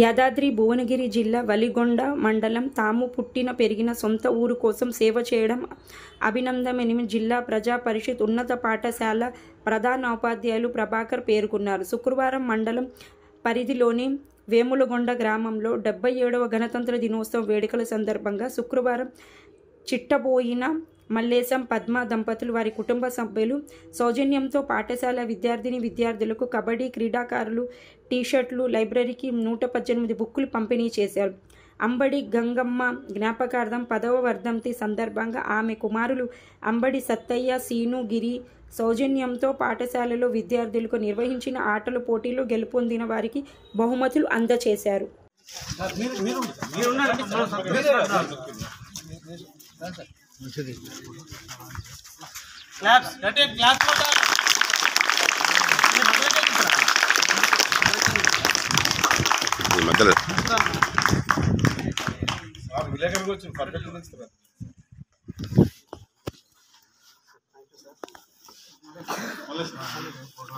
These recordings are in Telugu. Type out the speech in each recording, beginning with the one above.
యాదాద్రి భువనగిరి జిల్లా వలిగొండ మండలం తాము పుట్టిన పెరిగిన సొంత ఊరు కోసం సేవ చేయడం అభినందనమని జిల్లా ప్రజా పరిషత్ ఉన్నత పాఠశాల ప్రధానోపాధ్యాయులు ప్రభాకర్ పేర్కొన్నారు. శుక్రవారం మండలం పరిధిలోని వేములగొండ గ్రామంలో 77వ గణతంత్ర దినోత్సవ వేడుకల సందర్భంగా శుక్రవారం చిట్టబోయిన మల్లేశం పద్మ దంపతులు వారి కుటుంబ సభ్యులు సౌజన్యంతో పాఠశాల విద్యార్థులకు కబడ్డీ క్రీడాకారులు టీషర్ట్లు, లైబ్రరీకి 118 బుక్కులు పంపిణీ చేశారు. అంబడి గంగమ్మ జ్ఞాపకార్థం 10వ వర్ధంతి సందర్భంగా ఆమె కుమారులు అంబడి సత్తయ్య, సీను, గిరి సౌజన్యంతో పాఠశాలలో విద్యార్థులకు నిర్వహించిన ఆటల పోటీలో గెలుపొందిన వారికి బహుమతులు అందజేశారు.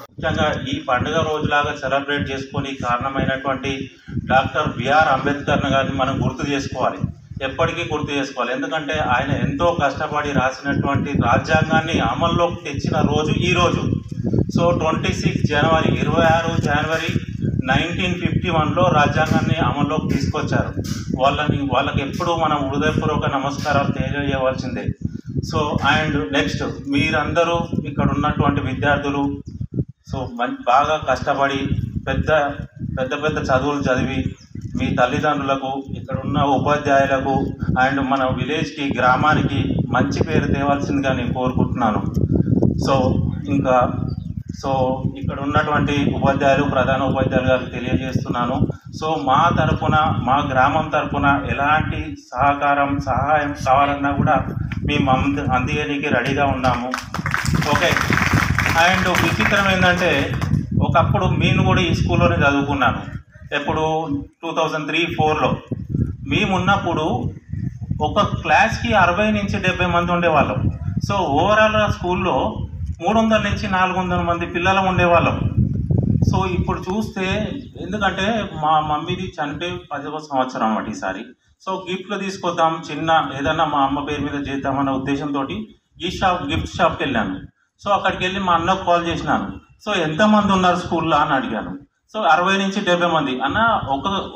ముఖ్యంగా ఈ పండుగ రోజులాగా సెలబ్రేట్ చేసుకొని కారణమైనటువంటి డాక్టర్ బిఆర్ అంబేద్కర్ గారిని మనం గుర్తు చేసుకోవాలి, ఎప్పటికీ గుర్తు చేసుకోవాలి. ఎందుకంటే ఆయన ఎంతో కష్టపడి రాసినటువంటి రాజ్యాంగాన్ని అమల్లోకి తెచ్చిన రోజు ఈ రోజు. సో 26 జనవరి 1951లో రాజ్యాంగాన్ని అమల్లోకి తీసుకొచ్చారు. వాళ్ళకి ఎప్పుడూ మనం హృదయపూర్వక నమస్కారాలు తెలియజేయవలసిందే. సో అండ్ నెక్స్ట్ మీరందరూ ఇక్కడ ఉన్నటువంటి విద్యార్థులు సో బాగా కష్టపడి పెద్ద చదువులు చదివి మీ తల్లిదండ్రులకు, ఇక్కడ ఉన్న ఉపాధ్యాయులకు అండ్ మన విలేజ్కి, గ్రామానికి మంచి పేరు తేవాల్సిందిగా నేను కోరుకుంటున్నాను. సో ఇక్కడ ఉన్నటువంటి ఉపాధ్యాయులు, ప్రధాన ఉపాధ్యాయులు గారికి తెలియజేస్తున్నాను. సో మా గ్రామం తరపున ఎలాంటి సహాయం కావాలన్నా కూడా మేము అందియడానికి రెడీగా ఉన్నాము. ఓకే. అండ్ విచిత్రం ఏంటంటే ఒకప్పుడు నేను కూడా ఈ స్కూల్లోనే చదువుకున్నాను. ఎప్పుడు 2003-04లో మేమున్నప్పుడు ఒక క్లాస్కి 60 నుంచి 70 మంది ఉండేవాళ్ళం. సో ఓవరాల్ స్కూల్లో 300 నుంచి 400 మంది పిల్లలు ఉండేవాళ్ళం. సో ఇప్పుడు చూస్తే ఎందుకంటే మా మమ్మీది చనిపోయి 10వ సంవత్సరం అన్నమాట ఈసారి. సో గిఫ్ట్లు తీసుకొద్దాం, చిన్న ఏదన్నా మా అమ్మ పేరు మీద చేద్దామన్న ఉద్దేశంతో గిఫ్ట్ షాప్కి వెళ్ళాను. సో అక్కడికి వెళ్ళి మా అన్నకు కాల్ చేసినాను. సో ఎంతమంది ఉన్నారు స్కూల్లో అని అడిగాను. సో 60 నుంచి 70 మంది అన్న.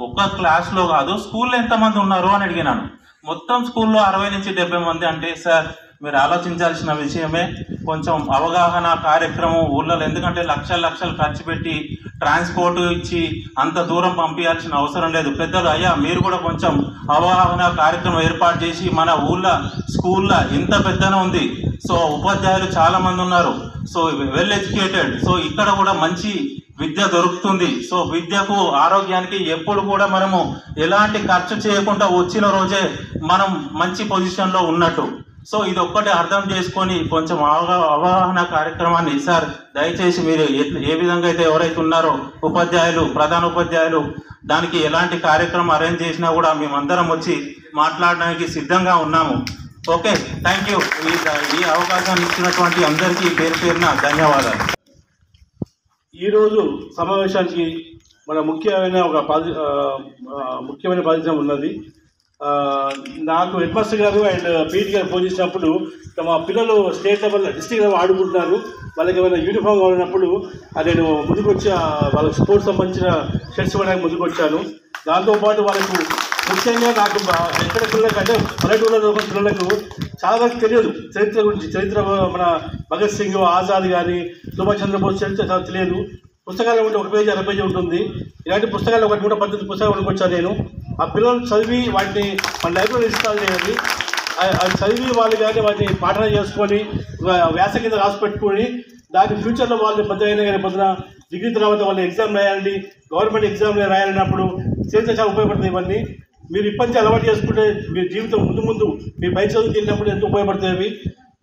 ఒక క్లాస్లో కాదు, స్కూల్లో ఎంతమంది ఉన్నారు అని అడిగినాను. మొత్తం స్కూల్లో 60 నుంచి 70 మంది అంటే సార్ మీరు ఆలోచించాల్సిన విషయమే. కొంచెం అవగాహన కార్యక్రమం ఊళ్ళలో, ఎందుకంటే లక్షలు ఖర్చు పెట్టి ట్రాన్స్పోర్ట్ ఇచ్చి అంత దూరం పంపించాల్సిన అవసరం లేదు. పెద్దలు అయ్యా మీరు కూడా కొంచెం అవగాహన కార్యక్రమం ఏర్పాటు చేసి మన ఊళ్ళో స్కూల్లో ఇంత పెద్దనే ఉంది. సో ఉపాధ్యాయులు చాలామంది ఉన్నారు. So well educated. సో ఇక్కడ కూడా మంచి విద్య దొరుకుతుంది. సో విద్యకు, ఆరోగ్యానికి ఎప్పుడు కూడా మనము ఎలాంటి ఖర్చు చేయకుండా వచ్చిన రోజే మనం మంచి పొజిషన్లో ఉన్నట్టు. సో ఇది ఒక్కటి అర్థం చేసుకొని కొంచెం అవగాహన కార్యక్రమాన్ని సార్ దయచేసి మీరు ఏ విధంగా అయితే ఎవరైతే ఉన్నారో ఉపాధ్యాయులు, ప్రధాన ఉపాధ్యాయులు దానికి ఎలాంటి కార్యక్రమం అరేంజ్ చేసినా కూడా మేమందరం వచ్చి మాట్లాడడానికి సిద్ధంగా ఉన్నాము. Okay, thank you. ఈ అవకాశాన్ని ఇచ్చినటువంటి అందరికీ పేరున ధన్యవాదాలు. ఈరోజు సమావేశానికి మన ముఖ్యమైన పరిచయం ఉన్నది. నాకు హెడ్ మాస్టర్ గారు అండ్ పీటీ గారు ఫోన్ చేసినప్పుడు మా పిల్లలు స్టేట్ లెవెల్, డిస్ట్రిక్ట్ లెవెల్ ఆడుకుంటున్నారు, వాళ్ళకి ఏమైనా యూనిఫామ్ కావాలన్నప్పుడు నేను ముందుకు వచ్చి వాళ్ళకి స్పోర్ట్స్ సంబంధించిన షర్ట్స్ ఇవ్వడానికి ముందుకు వచ్చాను. దాంతోపాటు వాళ్ళకు ముఖ్యంగా నాకు ఎక్కడ పిల్లలకు అంటే పల్లెటూళ్ళలో పిల్లలకు చాలా వరకు తెలియదు చరిత్ర గురించి. చరిత్ర మన భగత్ సింగ్, ఆజాద్ కానీ సుభాష్ చంద్రబోస్ చరిత్ర చాలా తెలియదు. పుస్తకాలు ఉంటే 1 పేజీ 2 పేజీ ఉంటుంది. ఇలాంటి పుస్తకాలు 118 పుస్తకాలు కొనుక్కొచ్చాను నేను. ఆ పిల్లలు చదివి వాటిని మన లైబ్రరీ ఇన్స్టాల్ చేయాలి. అది చదివి వాళ్ళు కానీ వాటిని పాఠన చేసుకొని వ్యాస కింద రాసి పెట్టుకొని దాని ఫ్యూచర్లో వాళ్ళు పెద్ద అయినా కానీ పొద్దున డిగ్రీ తర్వాత వాళ్ళు ఎగ్జామ్ రాయాలి, గవర్నమెంట్ ఎగ్జామ్ రాయాలన్నప్పుడు చేస్తే చాలా ఉపయోగపడుతుంది. ఇవన్నీ మీరు ఇప్పటి నుంచి అలవాటు చేసుకుంటే మీ జీవితం ముందు మీ పై చదువుకి వెళ్ళినప్పుడు ఎంతో ఉపయోగపడతాయి.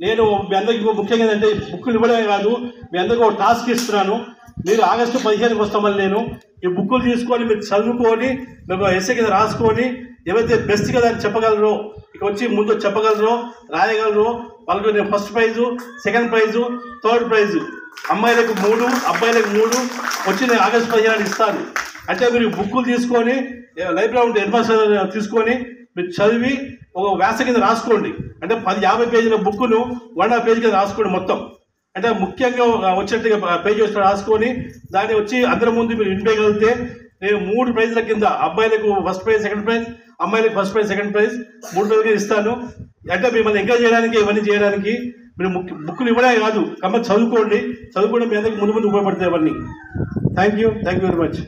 నేను మీ అందరికీ ముఖ్యంగా ఏంటంటే బుక్కులు ఇవ్వడమే కాదు, మీ అందరికీ ఒక టాస్క్ ఇస్తున్నాను. మీరు ఆగస్టు 15కి వస్తామని నేను ఈ బుక్కులు తీసుకొని మీరు చదువుకొని మేము ఎస్ఏ కింద రాసుకొని ఏవైతే బెస్ట్గా దాన్ని చెప్పగలరో, ఇక వచ్చి ముందు చెప్పగలరో, రాయగలరో వాళ్ళకి నేను first prize, second price, third price అమ్మాయిలకు 3, అబ్బాయిలకు 3 వచ్చి నేను ఆగస్టు 15 ఇస్తాను. అంటే మీరు బుక్కులు తీసుకొని లైబ్రరీ ఉంటే హెడ్ మాస్టర్ తీసుకొని మీరు చదివి ఒక వ్యాస కింద రాసుకోండి. అంటే 50 పేజీల బుక్కును 1.5 పేజీ కింద రాసుకోండి మొత్తం. అంటే ముఖ్యంగా వచ్చేట్టుగా పేజీ వచ్చి రాసుకొని దాన్ని వచ్చి అందరి ముందు మీరు వినిపించగలిగితే నేను 3 ప్రైజ్ల కింద అబ్బాయిలకు ఫస్ట్ ప్రైజ్, సెకండ్ ప్రైజ్, అమ్మాయిలకు ఫస్ట్ ప్రైజ్, సెకండ్ ప్రైజ్ 3 ప్రైజ్గా ఇస్తాను. అంటే మిమ్మల్ని ఎంకరేజ్ చేయడానికి ఇవన్నీ చేయడానికి మీరు బుక్కులు ఇవ్వడమే కాదు, చదువుకోండి. మీ అందరికి ముందు ఉపయోగపడతాయి అవన్నీ. Thank you very much.